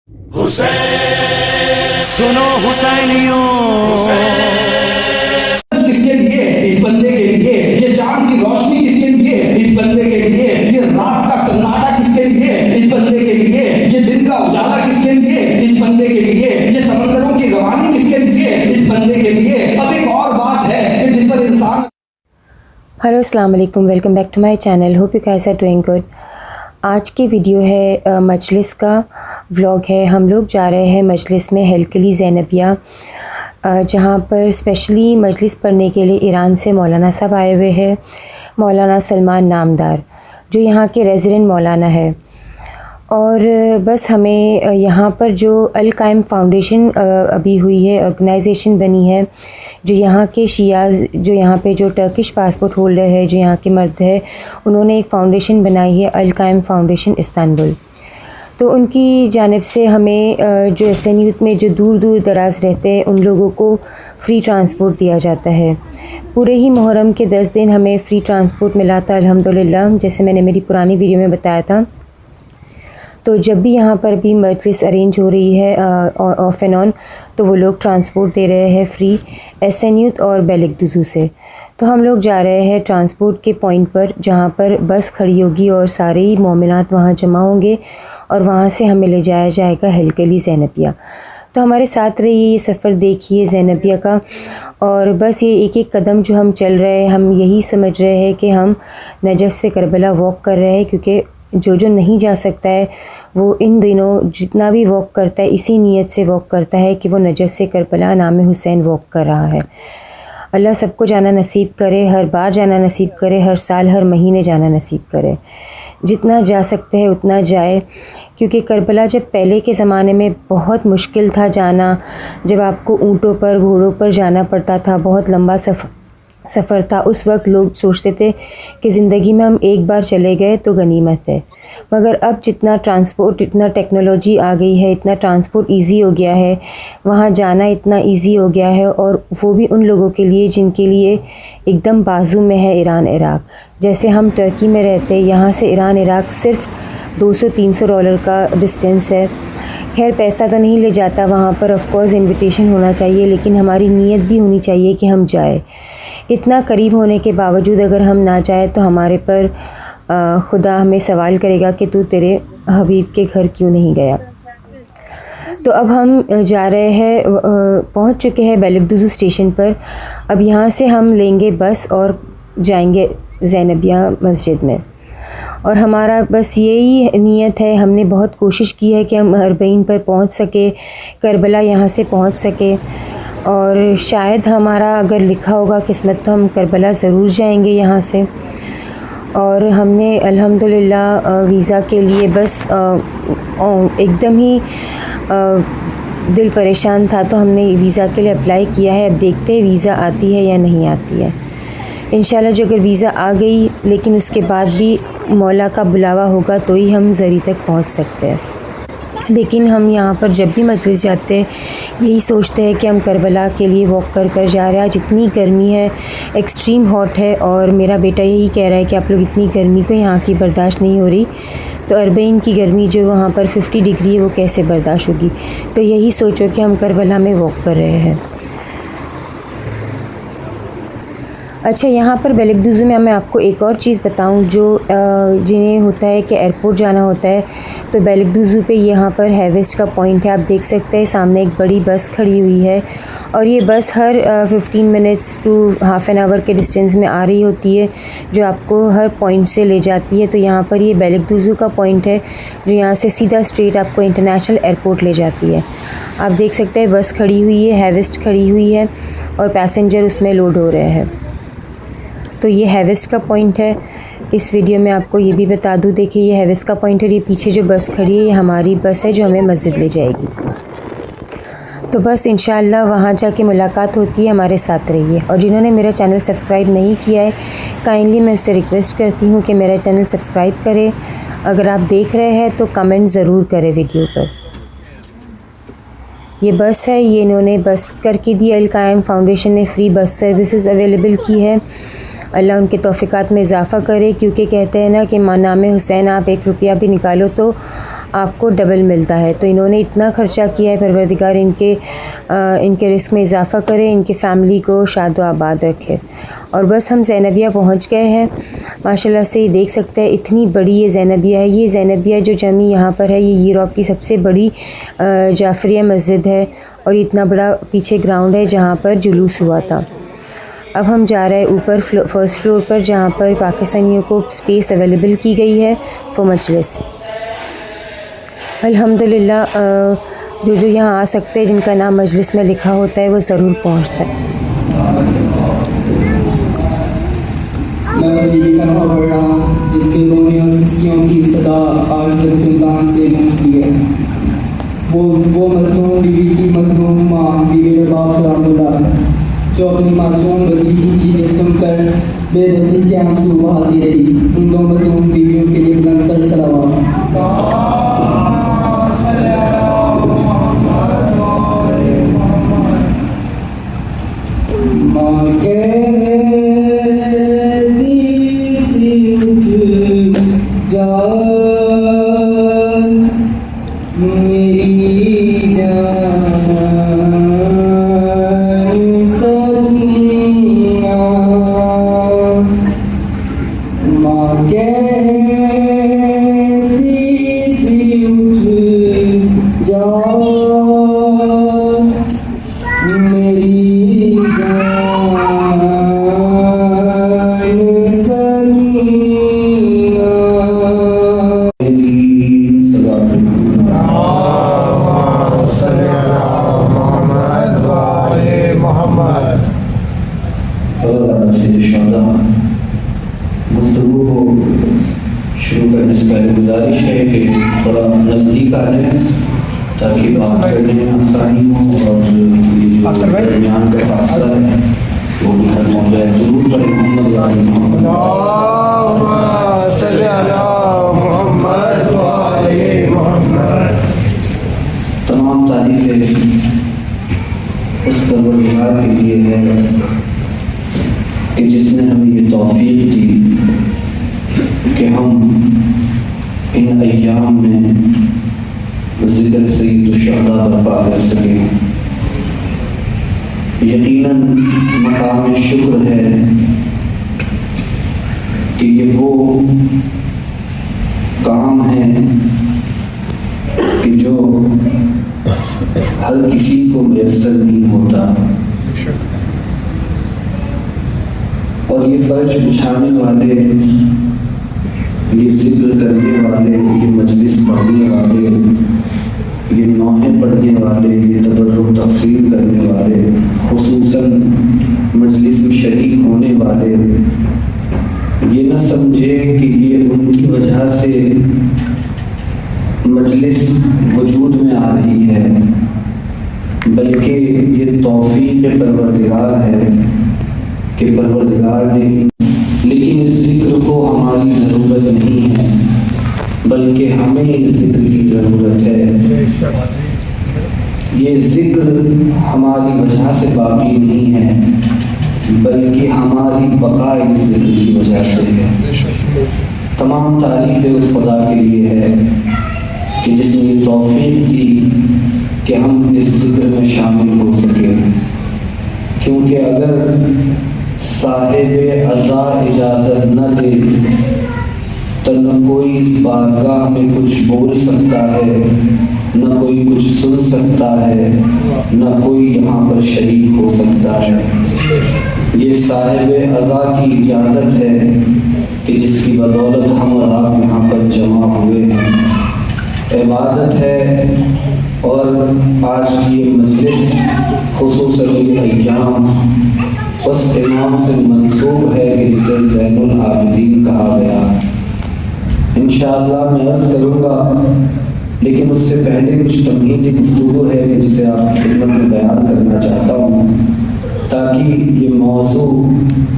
सुनो हुसैनियों, किसके लिए? इस बंदे के लिए। ये चांद की रोशनी किसके लिए? इस बंदे के लिए। ये रात का सन्नाटा किसके लिए? इस बंदे के लिए। ये दिन का उजाला किसके लिए? इस बंदे के लिए। ये समंदरों की रवानी किसके लिए? इस बंदे के लिए। अब एक और बात है कि जिस पर इंसान हेलो अस्सलाम वालेकुम, welcome back to my channel. Hope you guys are doing good. आज की वीडियो है मजलिस का व्लॉग है। हम लोग जा रहे हैं मजलिस में हेलकली ज़ैनबिया, जहाँ पर स्पेशली मजलिस पढ़ने के लिए ईरान से मौलाना साहब आए हुए हैं, मौलाना सलमान नामदार, जो यहाँ के रेजिडेंट मौलाना है। और बस हमें यहाँ पर जो अल कायम फाउंडेशन अभी हुई है, ऑर्गेनाइजेशन बनी है, जो यहाँ के शियाज़, जो यहाँ पे जो टर्किश पासपोर्ट होल्डर है, जो यहाँ के मर्द है, उन्होंने एक फ़ाउंडेशन बनाई है, अल कायम फाउंडेशन इस्तांबुल। तो उनकी जानिब से हमें जो एसएन यूथ में जो दूर दूर दराज रहते हैं उन लोगों को फ़्री ट्रांसपोर्ट दिया जाता है। पूरे ही मुहर्रम के 10 दिन हमें फ़्री ट्रांसपोर्ट मिला था अल्हम्दुलिल्लाह, जैसे मैंने मेरी पुरानी वीडियो में बताया था। तो जब भी यहाँ पर भी मजलिस अरेंज हो रही है ऑफ एंड ऑन, तो वो लोग ट्रांसपोर्ट दे रहे हैं फ़्री एसएन यूथ और बेलिकदुज़ू से। तो हम लोग जा रहे हैं ट्रांसपोर्ट के पॉइंट पर, जहाँ पर बस खड़ी होगी और सारे ही मोमिनात वहाँ जमा होंगे और वहाँ से हमें ले जाया जाएगा हेलकली ज़ैनबिया। तो हमारे साथ रहिए, ये सफ़र देखिए ज़ैनबिया का। और बस ये एक एक कदम जो हम चल रहे हैं, हम यही समझ रहे हैं कि हम नजफ़ से करबला वॉक कर रहे हैं, क्योंकि जो नहीं जा सकता है वो इन दिनों जितना भी वॉक करता है इसी नीयत से वॉक करता है कि वो नजफ़ से करबला नाम हुसैन वॉक कर रहा है। अल्लाह सबको जाना नसीब करे, हर बार जाना नसीब करे, हर साल हर महीने जाना नसीब करे। जितना जा सकते हैं उतना जाए, क्योंकि करबला जब पहले के ज़माने में बहुत मुश्किल था जाना, जब आपको ऊँटों पर घोड़ों पर जाना पड़ता था, बहुत लंबा सफ़र था। उस वक्त लोग सोचते थे कि ज़िंदगी में हम एक बार चले गए तो गनीमत है। मगर अब जितना ट्रांसपोर्ट, इतना टेक्नोलॉजी आ गई है, इतना ट्रांसपोर्ट इजी हो गया है, वहाँ जाना इतना इजी हो गया है, और वो भी उन लोगों के लिए जिनके लिए एकदम बाजू में है ईरान इराक़। जैसे हम टर्की में रहते हैं, यहाँ से ईरान इराक़ सिर्फ $200-300 का डिस्टेंस है। खैर पैसा तो नहीं ले जाता वहाँ पर, ऑफ़ कोर्स इन्विटेशन होना चाहिए, लेकिन हमारी नीयत भी होनी चाहिए कि हम जाए। इतना करीब होने के बावजूद अगर हम ना जाए तो हमारे पर खुदा हमें सवाल करेगा कि तू तेरे हबीब के घर क्यों नहीं गया। तो अब हम जा रहे हैं, पहुँच चुके हैं बेलिकदुज़ू स्टेशन पर। अब यहाँ से हम लेंगे बस और जाएंगे ज़ैनबिया मस्जिद में। और हमारा बस यही नीयत है, हमने बहुत कोशिश की है कि हम अरबईन पर पहुँच सके, करबला यहाँ से पहुँच सके, और शायद हमारा अगर लिखा होगा किस्मत तो हम करबला ज़रूर जाएंगे यहाँ से। और हमने अल्हम्दुलिल्लाह वीज़ा के लिए बस एकदम ही दिल परेशान था, तो हमने वीज़ा के लिए अप्लाई किया है। अब देखते हैं वीज़ा आती है या नहीं आती है। इंशाल्लाह जो अगर वीज़ा आ गई, लेकिन उसके बाद भी मौला का बुलावा होगा तो ही हम ज़री तक पहुँच सकते हैं। लेकिन हम यहाँ पर जब भी मजलिस जाते हैं यही सोचते हैं कि हम करबला के लिए वॉक कर कर जा रहे हैं। आज इतनी गर्मी है, एक्सट्रीम हॉट है, और मेरा बेटा यही कह रहा है कि आप लोग इतनी गर्मी को यहाँ की बर्दाश्त नहीं हो रही, तो अरबईन की गर्मी जो वहाँ पर 50 डिग्री है वो कैसे बर्दाश्त होगी। तो यही सोचो कि हम करबला में वॉक कर रहे हैं। अच्छा, यहाँ पर बेलिकदुज़ू में मैं आपको एक और चीज़ बताऊँ, जो जिन्हें होता है कि एयरपोर्ट जाना होता है, तो बेलिकदुज़ू पे यहाँ पर हेवेस्ट का पॉइंट है। आप देख सकते हैं सामने एक बड़ी बस खड़ी हुई है, और ये बस हर 15 minutes to half an hour के डिस्टेंस में आ रही होती है, जो आपको हर पॉइंट से ले जाती है। तो यहाँ पर ये बेलिकदुज़ू का पॉइंट है, जो यहाँ से सीधा स्ट्रेट आपको इंटरनेशनल एयरपोर्ट ले जाती है। आप देख सकते हैं बस खड़ी हुई है, हेवेस्ट खड़ी हुई है, और पैसेंजर उसमें लोड हो रहे हैं। तो ये हेवेस्ट का पॉइंट है। इस वीडियो में आपको ये भी बता दूँ, देखिए ये हेवेस्ट का पॉइंट है, ये पीछे जो बस खड़ी है ये हमारी बस है जो हमें मस्जिद ले जाएगी। तो बस इंशाअल्लाह वहाँ जाके मुलाकात होती है। हमारे साथ रहिए। और जिन्होंने मेरा चैनल सब्सक्राइब नहीं किया है, काइंडली मैं उससे रिक्वेस्ट करती हूँ कि मेरा चैनल सब्सक्राइब करें। अगर आप देख रहे हैं तो कमेंट ज़रूर करें वीडियो पर। ये बस है, ये इन्होंने बस करके दी, अल कायम फाउंडेशन ने फ़्री बस सर्विसेज अवेलेबल की है। अल्लाह उनके तौफ़ीक़ात में इजाफ़ा करे, क्योंकि कहते हैं ना कि नाम हुसैन आप 1 रुपया भी निकालो तो آپ کو ڈبل ملتا ہے. تو انہوں نے اتنا خرچہ کیا ہے. پروردگار ان کے رزق میں اضافہ کرے, ان کی فیملی کو شاد و آباد رکھے. اور بس ہم زینبیہ پہنچ گئے ہیں. ماشاءاللہ سے یہ دیکھ سکتے ہیں اتنی بڑی یہ زینبیہ ہے. یہ زینبیہ جو جمی یہاں پر ہے یہ یوروپ کی سب سے بڑی جعفریہ مسجد ہے, اور اتنا بڑا پیچھے گراؤنڈ ہے جہاں پر جلوس ہوا تھا. اب ہم جا رہے ہیں اوپر فرسٹ فلور پر, جہاں پر پاکستانیوں کو اسپیس اویلیبل کی گئی ہے فور مجلس. الحمدللہ جو یہاں آ سکتے ہیں, جن کا نام مجلس میں لکھا ہوتا ہے, وہ ضرور پہنچتا ہے. میں یہ کہنا پڑ رہا ہوں جس کے رونے اور سسکیوں کی صدا آج تک سلطان سے گونجتی ہے. وہ مظلوم بیوی کی مظلوم ماں بیوی رباب سلام اللہ, جو اپنی معصوم بچی کی چیخیں سن کر بے بسی کے آنسو بہاتی رہی. ان دو مظلوم بیویوں کے لیے بلند تر صلوات. ماں کہتی تھی اٹھ جا میری جان سکینہ, ماں کہتی تھی اٹھ جا میری جان گفتگو کو شروع کرنے سے پہلے گزارش ہے کہ تھوڑا نزدیک آ جائیں تاکہ بات کرنے میں آسانی ہو, اور یہ جو درمیان کا فاصلہ ہے وہ بھی ختم ہو جائے. ضرور پڑھیں محمد وعلی محمد. تمام تعریفیں اس پروردگار کے لیے ہے کہ جس نے ہمیں یہ توفیق دی کہ ہم ان ایام میں ذکر سید الشہداء برپا کر سکیں. یقیناً مقام شکر ہے کہ یہ وہ کام ہے کہ جو ہر کسی کو میسر نہیں ہوتا, اور یہ فرش بچھانے والے, یہ ذکر کرنے والے, یہ مجلس پڑھنے والے, یہ نوحے پڑھنے والے, یہ تبرک تقسیم کرنے والے, خصوصاً مجلس میں شریک ہونے والے, یہ نہ سمجھے کہ یہ ان کی وجہ سے مجلس وجود میں آ رہی ہے, بلکہ یہ توفیق پروردگار ہے کہ پروردگار نے. لیکن اس ذکر کو ہماری ضرورت نہیں ہے, بلکہ ہمیں اس ذکر کی ضرورت ہے. یہ ذکر ہماری وجہ سے باقی نہیں ہے, بلکہ ہماری بقا اس ذکر کی وجہ سے ہے. تمام تعریفیں اس خدا کے لیے ہے کہ جس نے یہ توفیق دی کہ ہم اس ذکر میں شامل ہو سکیں. کیونکہ اگر صاحب عزا اجازت نہ دے تو نہ کوئی اس بارگاہ میں کچھ بول سکتا ہے, نہ کوئی کچھ سن سکتا ہے, نہ کوئی یہاں پر شریک ہو سکتا ہے. یہ صاحب عزا کی اجازت ہے کہ جس کی بدولت ہم اور آپ یہاں پر جمع ہوئے ہیں. عبادت ہے, اور آج کی یہ مجلس خصوصاً یہ ایام اس امام سے منسوب ہے کہ جسے زین العابدین کہا گیا. انشاءاللہ میں عرض کروں گا, لیکن اس سے پہلے کچھ تمہیدی گفتگو ہے کہ جسے آپ کی خدمت میں بیان کرنا چاہتا ہوں, تاکہ یہ موضوع,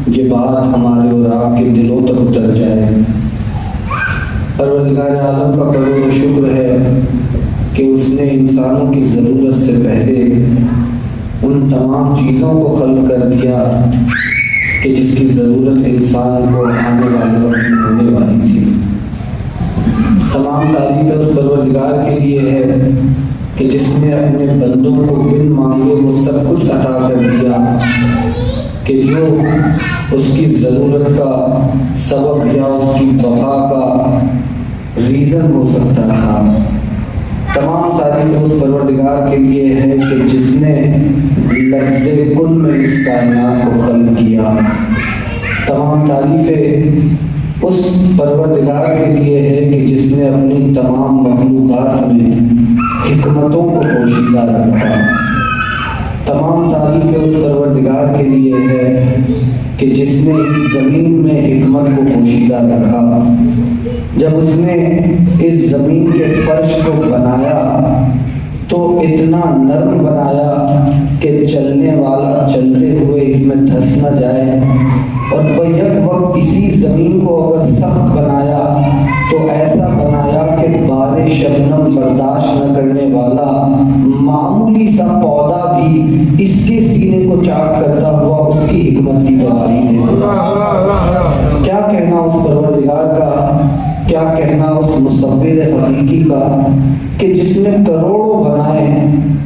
یہ بات ہمارے اور آپ کے دلوں تک اتر جائے. پروردگار عالم کا کروڑ و شکر ہے کہ اس نے انسانوں کی ضرورت سے پہلے ان تمام چیزوں کو خلق کر دیا کہ جس کی ضرورت انسان کو آنے والے وقت میں ہونے والی تھی. तमाम तारीफ़ उस परवरदिगार के लिए है कि जिसने अपने बंदों को बिन मांगे वो सब कुछ अता कर दिया, कि जो उसकी ज़रूरत का सबब या उसकी बहा का रीज़न हो सकता था। तमाम तारीफ़ उस परवरदिगार के लिए है कि जिसने लफ्ज़े कुल में इस कायनात को खल्क़ किया। तमाम तारीफ़ें उस परवरदिगार के लिए है कि जिसने अपनी तमाम मखलूक़ात में हिकमतों को पोशीदा रखा। तमाम तारीफ़ें उस परवरदिगार के लिए है कि जिसने इस ज़मीन में हिकमत को पोशीदा रखा। जब उसने इस ज़मीन के फर्श को बनाया तो इतना नरम बनाया कि चलने वाला चलते हुए इसमें धंस न जाए, और बैक वक्त इसी ज़मीन को अगर सख्त बनाया तो ऐसा बनाया कि बारिश शबनम बर्दाश्त न करने वाला मामूली सा पौधा भी इसके सीने को चाक करता हुआ उसकी हिकमत की गवाही है। क्या कहना उस परवरदिगार का, क्या कहना उस मुसव्विर हकीकी का कि जिसने करोड़ों बनाए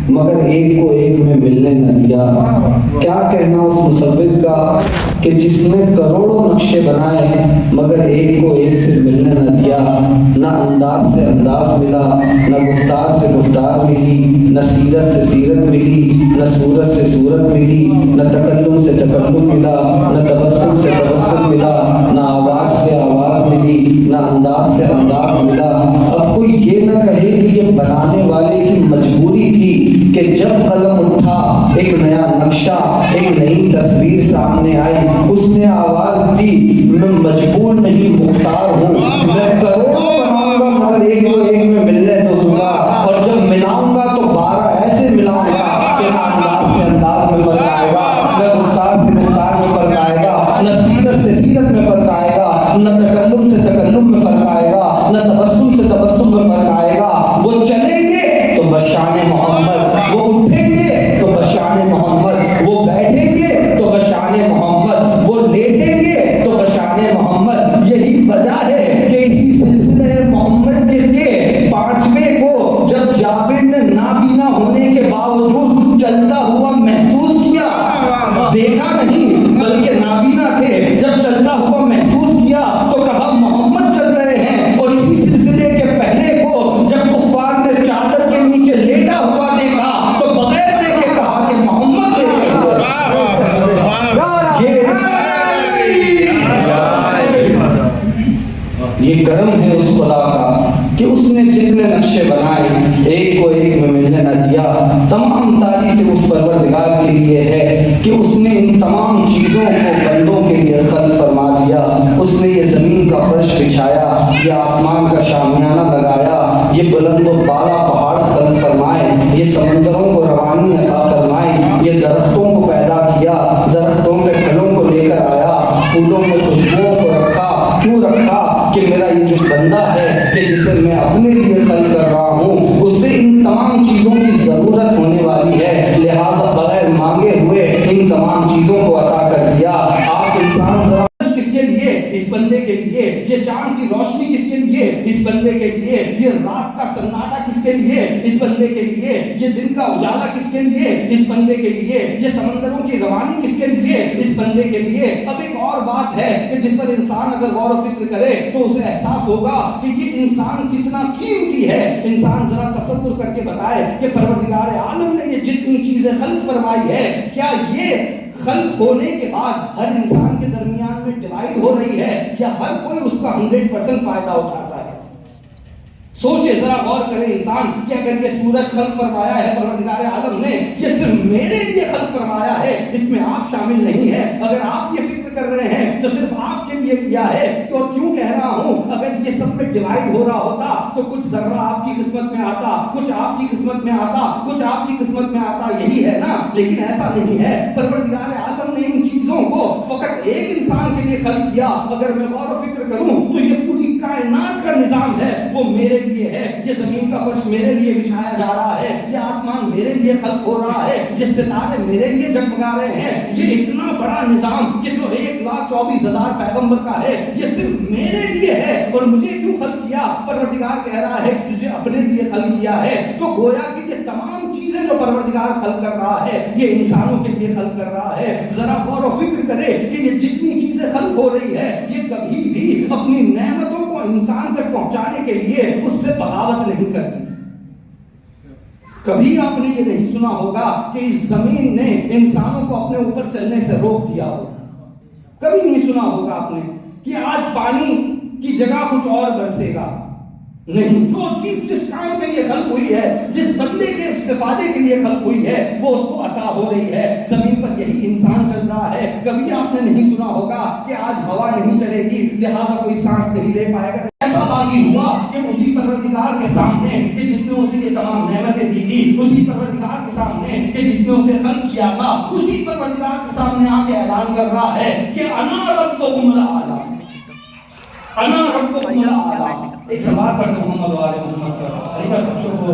मगर एक को एक में मिलने न दिया। क्या कहना उस मुसव्विर का कि जिसने करोड़ों नक्शे बनाए मगर एक को एक से मिलने न दिया। न अंदाज से अंदाज मिला, न गुफ्तार से गुफ्तार मिली, न सीरत से सीरत मिली, न सूरत से सूरत मिली, न तकल्लुम से तकल्लुम मिला, न तबस्सुम से तबस्सुम मिला, न आवाज़ से आवाज़ मिली, न अंदाज से अंदाज मिला। अब कोई ये न कहे कि ये बनाने वाले की मजबूरी थी कि जब कलम उठा एक नया नक्शा, एक नई तस्वीर सामने आई, उसने आवाज़ दी मैं मजबूर नहीं मुख्तार हूँ, मैं करोड़ों बनाऊंगा मगर एक को एक में मिलने तो दूंगा, और जब मिलाऊंगा तो 12 ऐसे मिलाऊंगा कि ना अंदाज से अंदाज में फर्क आएगा, न गुफ्तार से गुफ्तार में फर्क आएगा, न सीरत से सीरत में फर्क आएगा, न तकल्लुम से तकल्लुम में फर्क आएगा, न तबस्सुम से तबस्सुम में फर्क आएगा। वो चलेंगे तो बशाने मोहम्मद, वो उठेंगे तो बशाने मोहम्मद, वो बैठेंगे तो बशाने मोहम्मद, वो लेटेंगे तो बशाने मोहम्मद। यही वजह है कि इसी सिलसिले मोहम्मद के 5वें को जब जाबिर ने नाबीना होने के बावजूद चलता हुआ महसूस किया, देखा नहीं बल्कि नाबीना थे, जब चलता हुआ महसूस किया तो कहा मोहम्मद चल रहे हैं। और इसी सिलसिले के पहले को जब कुफ्फार ने चादर के नीचे लेटा हुआ देखा तो बगैर देखे कहा कि मोहम्मद ये करम है उस खुदा का कि उसने जितने नक्शे बनाए एक को एक में मिलने न दिया। तमाम तारीफ़ उस परवरदिगार के लिए है कि उसने इन तमाम चीज़ों को बंदों के लिए खल्क़ फरमा दिया। उसने ये ज़मीन का फर्श बिछाया, ये आसमान का शामियाना लगाया, ये बुलंद व बाला पहाड़ खल्क़ फरमाए, ये समंदरों को रवानी अता फरमाए, ये दरख्तों को पैदा किया, दरख्तों के फलों को लेकर आया, फूलों में खुशबुओं को रखा। क्यों रखा? कि मेरा ये जो बंदा है कि जिसे मैं अपने लिए खल्क़ कर रहा हूँ उससे इन तमाम चीज़ों की ज़रूरत होने वाली है, लिहाजा बगैर मांगे हुए इन तमाम चीज़ों को अता कर दिया। आप इंसान जरा किसके लिए? इस बंदे के लिए। ये चांद की रोशनी किसके लिए? इस बंदे के लिए। ये रात का सन्नाटा किसके लिए? इस बंदे के लिए। ये दिन का उजाला किसके लिए? इस बंदे के लिए। ये समंदरों की रवानी किसके लिए? इस बंदे के लिए। अब एक और बात है कि जिस पर इंसान अगर गौर व फिक्र करे तो उसे एहसास होगा कि ये इंसान कितना कीमती है। इंसान जरा तसव्वुर करके बताए कि परवरदिगार आलम ने ये जितनी चीजें खल्क़ फरमाई है, क्या ये खल्क़ होने के बाद हर इंसान के दरमियान में डिवाइड हो रही है या हर कोई उसका 100% फायदा उठाता है? सोचे जरा, गौर करे इंसान कि अगर ये सूरज खल्क़ फरमाया है परवरदिगार आलम ने, ये सिर्फ मेरे लिए खल्क़ फरमाया है, इसमें आप शामिल नहीं है। अगर आप ये फिक्र कर रहे हैं तो सिर्फ आपके लिए किया है। और क्यों कह रहा हूं, अगर ये सब में डिवाइड हो रहा होता तो कुछ जर्रा आपकी किस्मत में आता, कुछ आपकी किस्मत में आता, कुछ आपकी किस्मत में आता, यही है ना। लेकिन ऐसा नहीं है। परवरदिगार आलम ने इन चीजों को फकत एक इंसान के लिए खल्क़ किया। अगर मैं गौर व फिक्र करूं तो ये पूरी کائنات کا نظام ہے وہ میرے لیے ہے. یہ زمین کا فرش میرے لیے بچھایا جا رہا ہے, یہ آسمان میرے لیے خلق ہو رہا ہے, یہ ستارے میرے لیے جگمگا رہے ہیں. یہ اتنا بڑا نظام کہ جو 1,24,000 پیغمبر کا ہے یہ صرف میرے لیے ہے. اور مجھے کیوں خلق کیا؟ پروردگار کہہ رہا ہے کہ تجھے اپنے لیے خلق کیا ہے. تو گویا کہ یہ تمام چیزیں جو پروردگار خلق کر رہا ہے یہ انسانوں کے لیے خلق کر رہا ہے. ذرا غور و فکر کرے کہ یہ جتنی چیزیں خلق ہو رہی ہے یہ کبھی بھی اپنی نعمتوں کو انسان تک پہنچانے کے لیے اس سے بغاوت نہیں کرتی. کبھی آپ نے یہ نہیں سنا ہوگا کہ اس زمین نے انسانوں کو اپنے اوپر چلنے سے روک دیا ہو. کبھی نہیں سنا ہوگا آپ نے کہ آج پانی کی جگہ کچھ اور برسے گا. نہیں, جو چیز جس کام کے لیے خلق ہوئی ہے, جس بندے کے استفادے کے لیے خلق ہوئی ہے وہ اس کو عطا ہو رہی ہے. زمین پر یہی انسان چل رہا ہے. کبھی آپ نے نہیں سنا ہوگا کہ آج ہوا نہیں چلے گی لہذا کوئی سانس نہیں لے پائے گا. ایسا باقی ہوا کہ اسی پروردگار کے سامنے کہ جس نے اسے یہ تمام نعمتیں دی تھی, اسی پروردگار کے سامنے کہ جس نے اسے خلق کیا تھا, اسی پروردگار کے سامنے آ کے اعلان کر رہا ہے کہ انا ربکم الاعلی, انا ربکم الاعلی. ایک سوال پڑھتے محمد والے محمد کا علی کا بچوں کو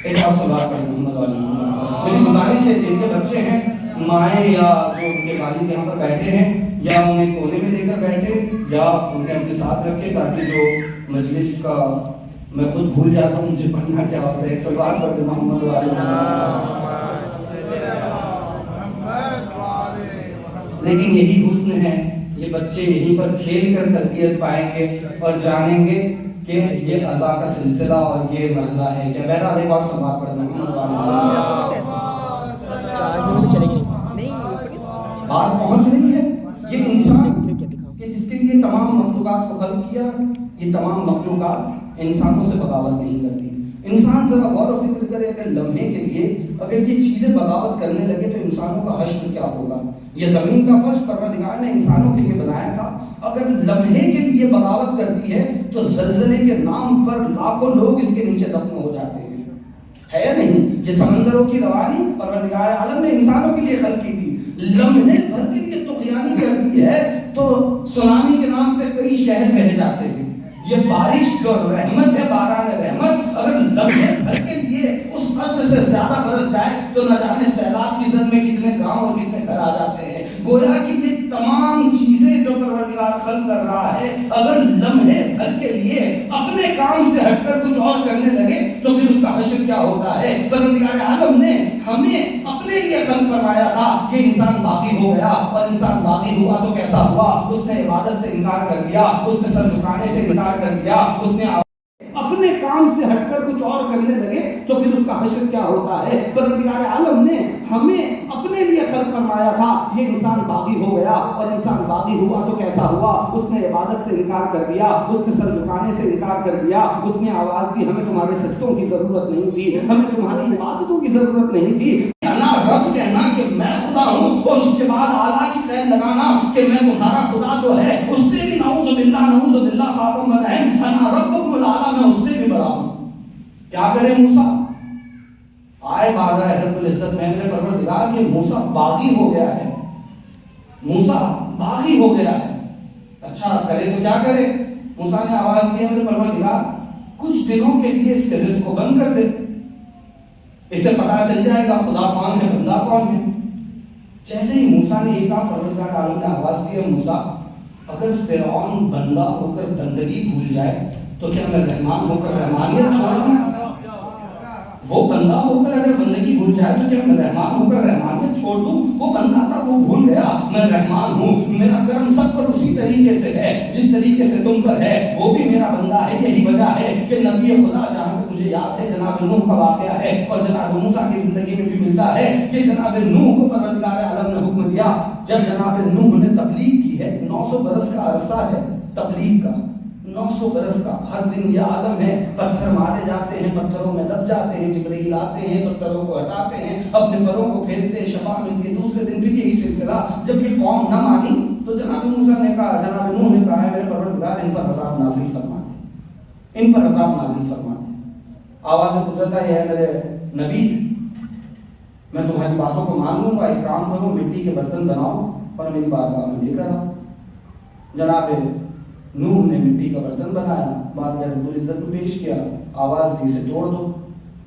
ایک اور سوال پڑھتے محمد والے محمد. میری گزارش ہے جن کے بچے ہیں مائیں یا جو ان کے والد یہاں پر بیٹھے ہیں یا انہیں کونے میں لے کر بیٹھے یا انہیں اپنے ساتھ رکھے تاکہ جو مجلس کا میں خود بھول جاتا ہوں مجھے پڑھنا کیا ہوتا ہے. ایک سوال پڑھتے محمد والے محمد. لیکن یہی حسن ہے, یہ بچے یہیں پر کھیل کر تربیت پائیں گے اور جانیں گے کہ یہ عزا کا سلسلہ اور یہ مرحلہ ہے. کیا بہرحال ایک اور سوال پڑھنا بات پہنچ رہی ہے. یہ انسان کہ جس کے لیے تمام مخلوقات کو خلق کیا, یہ تمام مخلوقات انسانوں سے بغاوت نہیں کرتی. انسان ذرا غور و فکر کرے اگر لمحے کے لیے اگر یہ چیزیں بغاوت کرنے لگے تو انسانوں کا حشر کیا ہوگا. یہ زمین کا فرش پروردگار نے انسانوں کے لیے بنایا تھا, اگر لمحے کے لیے بغاوت کرتی ہے تو زلزلے کے نام پر لاکھوں لوگ اس کے نیچے دفن ہو جاتے ہیں. ہے نہیں, یہ سمندروں کی روانی پروردگار عالم نے انسانوں کے لیے خلق کی تھی. لمحے بھر کے لیے طغیانی کرتی ہے تو سونامی کے نام پہ کئی شہر بہہ جاتے ہیں. یہ بارش جو رحمت ہے, باران رحمت, اگر لمحے بھر کے لیے اس قدر سے زیادہ برس جائے تو نہ جانے سیلاب کی زد میں کتنے گاؤں اور کتنے گھر آ جاتے ہیں. گویا کہ یہ تمام چیزیں جو پروردگار خلق کر رہا ہے اگر لمحے بھر کے لیے اپنے کام سے ہٹ کر کچھ اور کرنے لگے تو پھر اس کا حشر کیا ہوتا ہے. پروردگار عالم نے ہمیں اپنے لیے خلق کروایا تھا کہ انسان باغی ہو گیا, اور انسان باغی ہوا تو کیسا ہوا, اس نے عبادت سے انکار کر دیا, اس نے سر جھکانے سے انکار کر دیا, اس نے اپنے کام سے ہٹ کر کچھ اور کرنے لگے تو پھر اس کا حشر کیا ہوتا ہے. پروردگار عالم نے ہمیں اپنے لیے خلق فرمایا تھا, یہ انسان باغی ہو گیا, اور انسان باغی ہوا تو کیسا ہوا, اس نے عبادت سے انکار کر دیا, اس نے سر جھکانے سے انکار کر دیا, اس نے آواز دی ہمیں تمہارے سجدوں کی ضرورت نہیں تھی, ہمیں تمہاری عبادتوں کی ضرورت نہیں تھی. انا رب کہنا کہ میں خدا ہوں اور اس کے بعد اعلیٰ کی قید لگانا کہ میں تمہارا خدا جو ہے اس سے بھی نعوذ باللہ خاتم رحم, انا ربکم الاعلی, میں اس سے بھی بڑا ہوں. کیا کرے موسیٰ, آئے بارگاہ رب العزت میں میرے پروردگار کہ موسیٰ باغی ہو گیا ہے, موسیٰ باغی ہو گیا ہے. اچھا کرے تو کیا کرے. موسیٰ نے آواز دی میرے پروردگار کچھ دنوں کے لیے اس کے رزق کو بند کر دے, اس سے پتہ چل جائے گا خدا کون ہے بندہ کون ہے. جیسے ہی موسیٰ نے یہ کہا پروردگار عالم نے آواز دی موسیٰ اگر فرعون بندہ ہو کر بندگی بھول جائے تو کیا میں رحمان ہو کر رحمانیت چھوڑ دوں. وہ بندہ ہو کر اگر بندگی بھول جائے تو کیا میں رحمان ہو کر رحمانیت چھوڑ دوں. وہ بندہ تھا وہ بھول گیا, میں رحمان ہوں, میرا کرم سب پر اسی طریقے سے ہے جس طریقے سے تم پر ہے, وہ بھی میرا بندہ ہے. یہی وجہ ہے کہ نبی خدا جہاں تک مجھے یاد ہے جناب نوح کا واقعہ ہے اور جناب موسیٰ کی زندگی میں بھی ملتا ہے کہ جناب نوح کو پروردگار عالم نے حکم دیا جب جناب نوح نے تبلیغ کی ہے. 900 برس کا عرصہ ہے تبلیغ کا, 900 برس کا. ہر دن یہ عالم ہے, پتھر مارے جاتے ہیں, پتھروں میں دب جاتے ہیں, جبرائیل آتے ہیں, پتھروں کو ہٹاتے ہیں, اپنے پروں کو پھیرتے, شفا ملتی ہے. دوسرے دن پھر یہی سلسلہ. جب یہ قوم نہ مانی تو جناب موسیٰ نے کہا, جناب نوح نے کہا ہے میرے پروردگار ان پر عذاب نازل فرما دے, ان پر عذاب نازل فرما دے. آواز قدرت ہے یہ میرے نبی میں تمہاری باتوں کو مان لوں گا, ایک کام کرو میٹی کے برتن بناؤ اور میری بارگاہ میں لے کر آؤ. जनाब नूह ने मिट्टी का बर्तन बनाया, बात रब्बुल इज्जत में पेश किया, आवाज़ दी से तोड़ दो,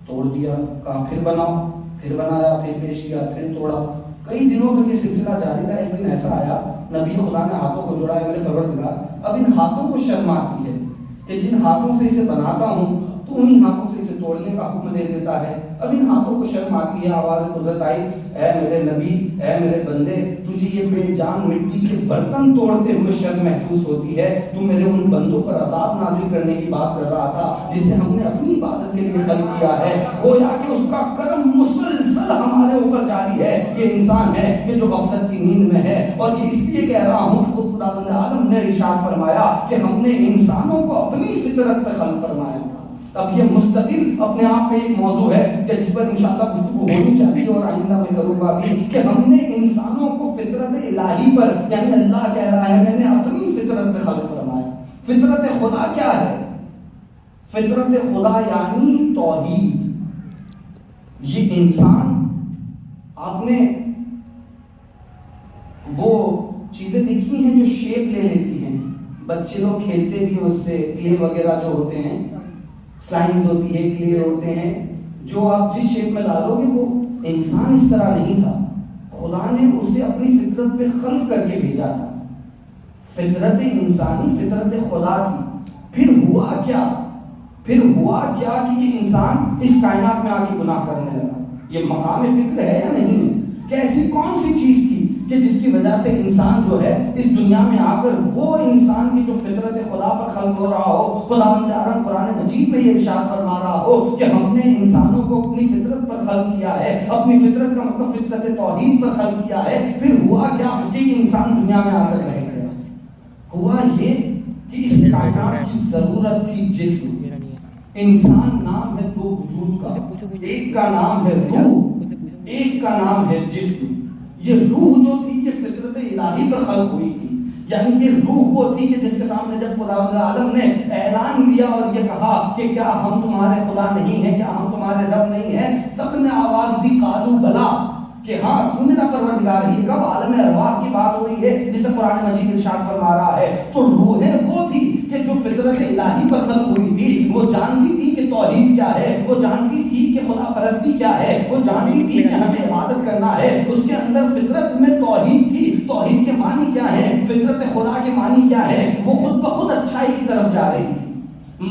तोड़ दिया, कहा फिर बनाओ, फिर बनाया, फिर पेश किया, फिर तोड़ा। कई दिनों तक ये सिलसिला जारी रहा। एक दिन ऐसा आया, नबी खुदा ने हाथों को जोड़ा, मेरे परवरदिगार अब इन हाथों को शर्म आती है कि जिन हाथों से इसे बनाता हूँ तो उन्हीं हाथों से इसे तोड़ने का हुक्म दे देता है। अब इन हाथों को शर्म आती है। आवाज़ कुदरत आई, ऐ मेरे नबी, ऐ मेरे बंदे, तुझे ये बेजान मिट्टी के बर्तन तोड़ते हुए शर्म महसूस होती है। तू मेरे उन बंदों पर अजाब नाजिल करने की बात कर रहा था जिसे हमने अपनी इबादत के लिए खल्क किया है। गोया कि उसका कर्म मुसलसल हमारे ऊपर जारी है। ये इंसान है कि जो गफलत की नींद में है, और ये इसलिए कह रहा हूँ कि खुद खुदावंद आलम ने इरशाद फरमाया कि हमने इंसानों को अपनी फितरत पे खल्क फरमाया था। अब ये मुस्तकिल अपने आप में एक मौजू है कि जिस पर इंशाअल्लाह गुफ्तगू होनी चाहिए और आइंदा में करूँगा भी, कि हमने इंसानों को फितरत इलाही पर, यानी अल्लाह कह रहा है मैंने अपनी फितरत पे खल्क फरमाया। फितरत खुदा क्या है? फितरत खुदा यानी तौहीद। ये इंसान, आपने वो चीजें देखी हैं जो शेप ले लेती हैं, बच्चे लोग खेलते भी उससे, क्ले वगैरह जो होते हैं, स्लाइम्स होती है, क्ले होते हैं, जो आप जिस शेप में डालोगे वो इंसान इस तरह नहीं था। खुदा ने उसे अपनी फितरत पे खल्क करके भेजा था। फितरत इंसानी फितरत खुदा थी। फिर हुआ क्या? फिर हुआ क्या कि ये इंसान इस कायनात में आके गुनाह करने लगा। ये मकाम फिक्र है या नहीं है? कि ऐसी कौन सी चीज थी कि जिसकी वजह से इंसान जो है इस दुनिया में आकर वो इंसान की जो फितरत खुदा पर खल्क हो रहा हो, खुदावंद आलम कुरान मजीद में ये इरशाद फरमा रहा हो कि हमने इंसानों को अपनी फितरत पर खल्क किया है, अपनी फितरत का मतलब फितरत तौहीद पर खल्क किया है। फिर हुआ क्या कि इंसान दुनिया में आकर रह गया? हुआ ये कि इस कायनात की जरूरत थी जिस्म। इंसान नाम है दो वजूद का, एक का नाम है रूह, एक का नाम है जिस्म। ये रूह जो थी ये फितरत इलाही पर खल्क हुई थी, यानी कि रूह वो थी कि जिसके सामने जब खुदावंद आलम ने ऐलान किया और ये कहा कि क्या हम तुम्हारे खुदा नहीं हैं, क्या हम तुम्हारे रब नहीं हैं, तब ने आवाज दी कालू बला, कि हाँ तू मेरा परवरदिगार है। कब आलम अरवाह की बात हो रही है जिसे कुरान मजीद इरशाद फरमा रहा है। तो रूहें वो थी कि जो फितरत इलाही पर खल्क हुई थी, वो जानती थी कि तौहीद क्या है, वो जानती थी कि खुदा परस्ती क्या है, वो जानती थी कि हमें इबादत करना है। उसके अंदर फितरत में तौहीद थी। तौहीद के मानी क्या है, फितरत खुदा के मानी क्या है, वो खुद ब खुद अच्छाई की तरफ जा रही थी।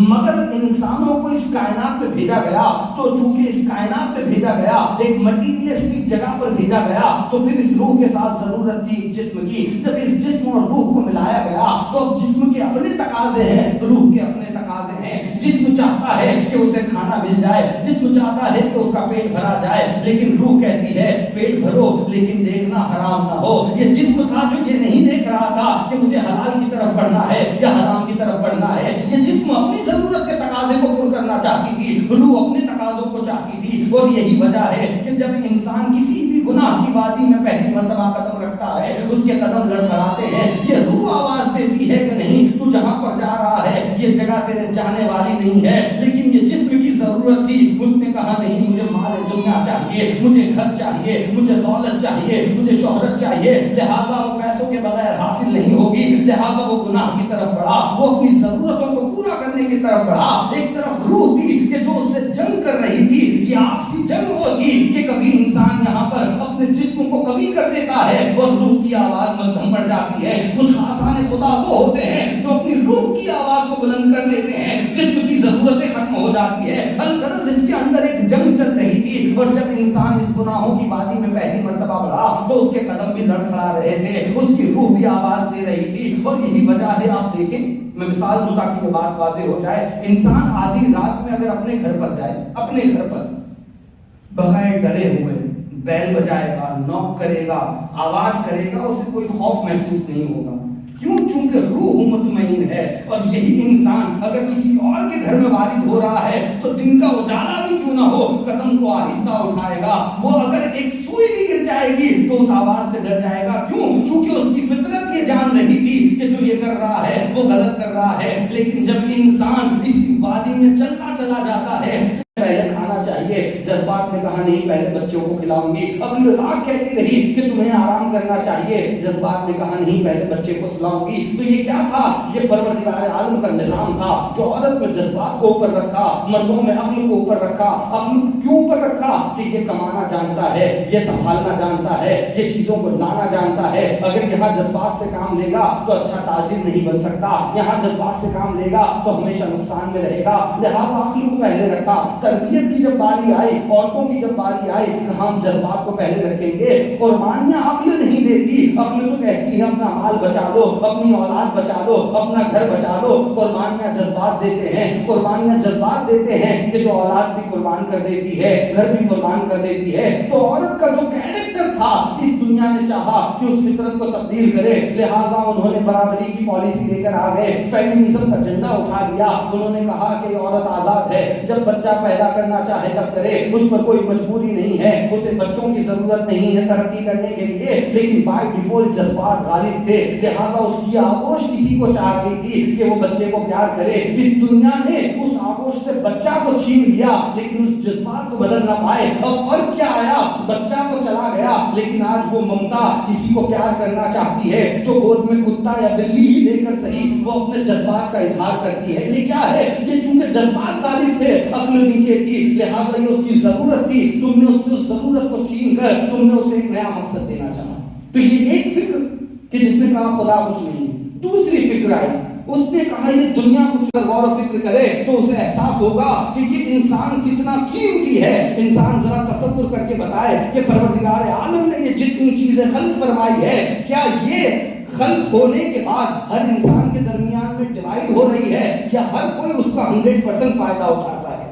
मगर इंसानों को इस कायनात पे भेजा गया, तो चूंकि इस कायनात पे भेजा गया, एक मटीरियलिस्टिक जगह पर भेजा गया, तो फिर इस रूह के साथ जरूरत थी जिस्म की। जब इस जिस्म और रूह को मिलाया गया तो अब जिस्म के अपने तकाजे हैं, रूह के अपने तकाजे हैं। जिस्म चाहता है कि उसे खाना मिल जाए, जिस्म चाहता है कि उसका पेट भरा जाए, लेकिन रूह कहती है पेट भरो लेकिन देखना हराम ना हो। ये जिस्म था जो ये नहीं देख रहा था कि मुझे हलाल की तरफ बढ़ना है या हराम की तरफ बढ़ना है। ये जिस्म अपनी जरूरत के तकाजे को पूरा करना चाहती थी, रूह अपने तकाजों को चाहती थी। और यही वजह है कि जब इंसान किसी भी गुनाह की वादी में पहली मर्तबा कदम रखता है, उसके कदम लड़खड़ाते हैं, ये रूह आवाज देती है कि नहीं तू जहां पर जा रहा है ये जगह तेरे जाने वाली नहीं है। लेकिन ये जिस्म की जरूरत थी, उसने कहा नहीं मुझे माल दुनिया चाहिए, मुझे घर चाहिए, मुझे दौलत चाहिए, मुझे शोहरत चाहिए, लिहाजा वो पैसों के बगैर हासिल नहीं होगी, लिहाजा वो गुनाह की तरफ बढ़ा, वो अपनी जरूरतों को पूरा करने की तरफ बढ़ा। एक तरफ रूह थी कि जो उससे जंग कर रही थी, ये आपसी जंग वो थी कि कभी इंसान यहाँ पर अपने जिस्म को कभी कर देता है और रूह की आवाज मध्यम बढ़ जाती है। कुछ आसान खुदा वो होते हैं जो अपनी रूह की आवाज को बुलंद कर लेते हैं, जिस्म की जरूरतें खत्म हो जाती है। अलगरज इसके अंदर एक जंग चल रही थी, और जब इंसान इस गुनाहों की वादी में पहली मर्तबा बढ़ा तो उसके कदम भी लड़खड़ा रहे थे, उसकी रूह भी आवाज दे रही थी। और यही वजह है, आप देखें, मैं मिसाल दूं ताकि ये बात वाज़ेह हो जाए। इंसान आधी रात में अगर अपने घर पर जाए, अपने घर पर बगैर डरे हुए बैल बजाएगा, नॉक करेगा, आवाज करेगा, उसे कोई खौफ महसूस नहीं होगा। क्यों? चूंकि रूह मुतमईन है। और यही इंसान अगर किसी और के घर में वारिद हो रहा है तो दिन का उजाला भी क्यों ना हो, कदम को आहिस्ता उठाएगा। वो अगर एक सुई भी गिर जाएगी तो उस आवाज से डर जाएगा। क्यों? चूंकि उसकी फितरत ये जान रही थी कि जो ये कर रहा है वो गलत कर रहा है। लेकिन जब इंसान इस वादी में चलता चला जाता है, पहले खाना चाहिए, जज्बात ने कहा नहीं पहले बच्चों को खिलाऊंगी, अक्ल रात कहती रही कि तुम्हें आराम करना चाहिए, जज्बात ने कहा नहीं पहले बच्चे को सुलाऊंगी। तो ये क्या था? ये परवरदिगार आलम का निजाम था जो औरत में जज्बात को ऊपर रखा, मर्दों में अक्ल को ऊपर रखा। अक्ल क्यों ऊपर रखा? कि ये कमाना जानता है, ये संभालना जानता है, ये चीजों को लाना जानता है। अगर यहाँ जज्बात से काम लेगा तो अच्छा ताजिर नहीं बन सकता, यहाँ जज्बात से काम लेगा तो हमेशा नुकसान में रहेगा। लिहाजा अक्ल को पहले रखा। तरबियत की जब बारी आई, औरतों की जब बारी आई, कहा हम जज्बात को पहले रखेंगे। कुर्बानियां अक्ल नहीं देती, अक्ल तो कहती है अपना माल बचा लो, अपनी औलाद बचा लो, अपना घर बचा लो। कुर्बानियां जज्बात देते हैं, कुर्बानियां जज्बात देते हैं कि जो औलाद भी कुर्बान कर देती है, घर भी कुर्बान कर देती है। तो औरत का जो कैरेक्टर था, इस दुनिया ने चाहा कि उस फितरत को तब्दील करे, लिहाजा उन्होंने बराबरी की पॉलिसी लेकर आ गए, फेमिनिज्म का झंडा उठा लिया। उन्होंने कहा कि औरत आजाद है, जब बच्चा पैदा करना चाहे तब करे, उस पर कोई मजबूरी नहीं है, उसे बच्चों की जरूरत नहीं है तरक्की करने के लिए। लेकिन बाय डिफॉल्ट जज्बात गालिब थे, लिहाजा उसकी आगोश किसी को चाह रही थी कि वो बच्चे को प्यार करे। इस दुनिया ने उस आगोश से बच्चा को छीन लिया, लेकिन उस जज्बात को बदल ना पाए। अब फर्क क्या आया? बच्चा तो चला गया, लेकिन आज वो ममता किसी को प्यार करना चाहती है तो गोद में कुत्ता या बिल्ली ही लेकर सही वो अपने जज्बात का इजहार करती है। ये क्या है? ये चूंकि जज्बात गालिब थे, अक्ल नीचे थी, लिहाजा ये उसकी जरूरत थी, तुमने उससे उस जरूरत को छीन कर तुमने उसे एक नया मकसद देना चाहा। तो ये एक फिक्र कि जिसने कहा खुदा कुछ नहीं। दूसरी फिक्र आई, उसने कहा ये दुनिया कुछ अगर गौर और फिक्र करे तो उसे एहसास होगा कि ये इंसान कितना कीमती है। इंसान जरा तसव्वुर करके बताए कि परवरदिगार आलम ने ये जितनी चीजें खल्क फरमाई है, क्या ये खल्क होने के बाद हर इंसान के दरमियान में डिवाइड हो रही है या हर कोई उसका 100% फायदा उठाता है?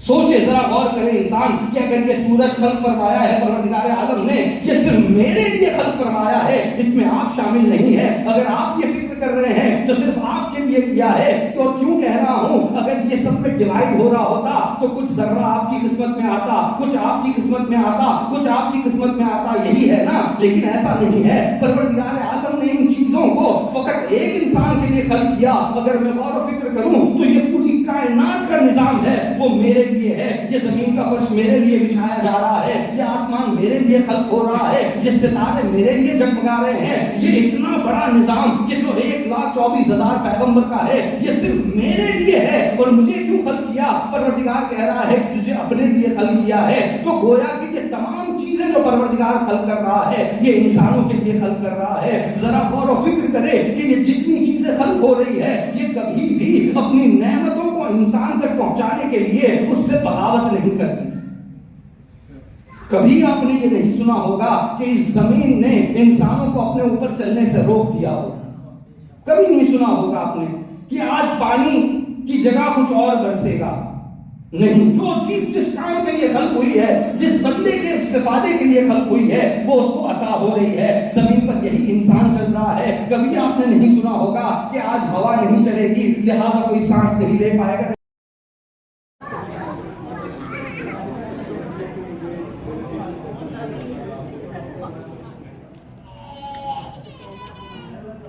सोचे जरा गौर करे इंसान कि अगर ये सूरज खल्क फरमाया है परवरदिगार आलम ने, ये सिर्फ मेरे लिए खल्क फरमाया है, इसमें आप शामिल नहीं है। अगर आप ये फिक्र कर रहे हैं तो सिर्फ आपके लिए किया है। तो क्यों कह रहा हूं, अगर ये सब में डिवाइड हो रहा होता तो कुछ जर्रा आपकी किस्मत में आता, कुछ आपकी किस्मत में आता, कुछ आपकी किस्मत में आता, यही है ना। लेकिन ऐसा नहीं है। परवरदिगार आलम ने इन चीजों को फकत एक इंसान के लिए खल्क किया। अगर मैं गौर और फिक्र करूं तो ये पूरी कायनात का निजाम है वो मेरे लिए है। ये जमीन का फर्श मेरे लिए बिछाया जा रहा है, ये आसमान मेरे लिए खल्क हो रहा है, ये सितारे मेरे लिए जगमगा रहे हैं। ये इतना बड़ा निजाम कि जो 1,24,000 पैगंबर का है, ये सिर्फ मेरे लिए है। और मुझे क्यों खल्क किया? परवरदिगार कह रहा है तुझे अपने लिए खल्क किया है। तो गोया कि ये तमाम चीजें जो परवरदिगार खल्क कर रहा है ये इंसानों के लिए खल्क कर रहा है। जरा गौर और फिक्र करे कि ये जितनी चीजें खल्क हो रही है ये कभी भी अपनी नेमतों को इंसान तक पहुंचाने के लिए उससे बगावत नहीं करती। कभी आपने ये नहीं सुना होगा कि इस जमीन ने इंसानों को अपने ऊपर चलने से रोक दिया हो। कभी नहीं सुना होगा आपने कि आज पानी की जगह कुछ और बरसेगा। नहीं, जो चीज जिस काम के लिए खल्क हुई है, जिस बंदे के इस्तेफादे के लिए खल्क हुई है, वो उसको अता हो रही है। जमीन पर यही इंसान चल रहा है। कभी आपने नहीं सुना होगा कि आज हवा नहीं चलेगी लिहाजा कोई सांस नहीं ले पाएगा।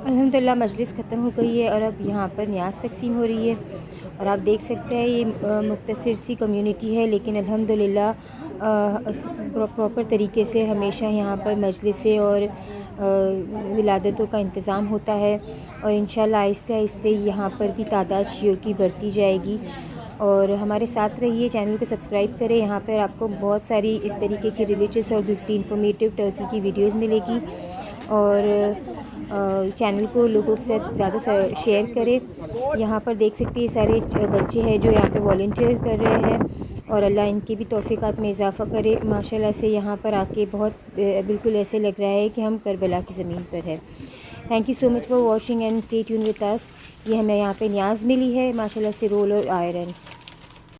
अल्हम्दुलिल्लाह मजलिस ख़त्म हो गई है और अब यहाँ पर न्याज़ तकसीम हो रही है। और आप देख सकते हैं ये मुख्तसर सी कम्युनिटी है, लेकिन अल्हम्दुलिल्लाह प्रॉपर तरीके से हमेशा यहाँ पर मजलिसें और विलादतों का इंतज़ाम होता है। और इंशाल्लाह आहिस्ते आहिस्ते यहाँ पर भी तादाद शियों की बढ़ती जाएगी। और हमारे साथ रहिए, चैनल को सब्सक्राइब करें। यहाँ पर आपको बहुत सारी इस तरीके की रिलीजियस और दूसरी इन्फॉर्मेटिव टर्की की वीडियोज़ मिलेगी। और चैनल को लोगों के साथ ज़्यादा शेयर करें। यहाँ पर देख सकते हैं सारे बच्चे हैं जो यहाँ पे वॉलंटियर कर रहे हैं और अल्लाह इनके भी तौफीकात में इजाफ़ा करे। माशाल्लाह से यहाँ पर आके बहुत बिल्कुल ऐसे लग रहा है कि हम करबला की ज़मीन पर है। Thank you so much for watching and stay tune with us. ये हमें यहाँ पे न्याज़ मिली है माशाल्लाह से रोल और आयरन।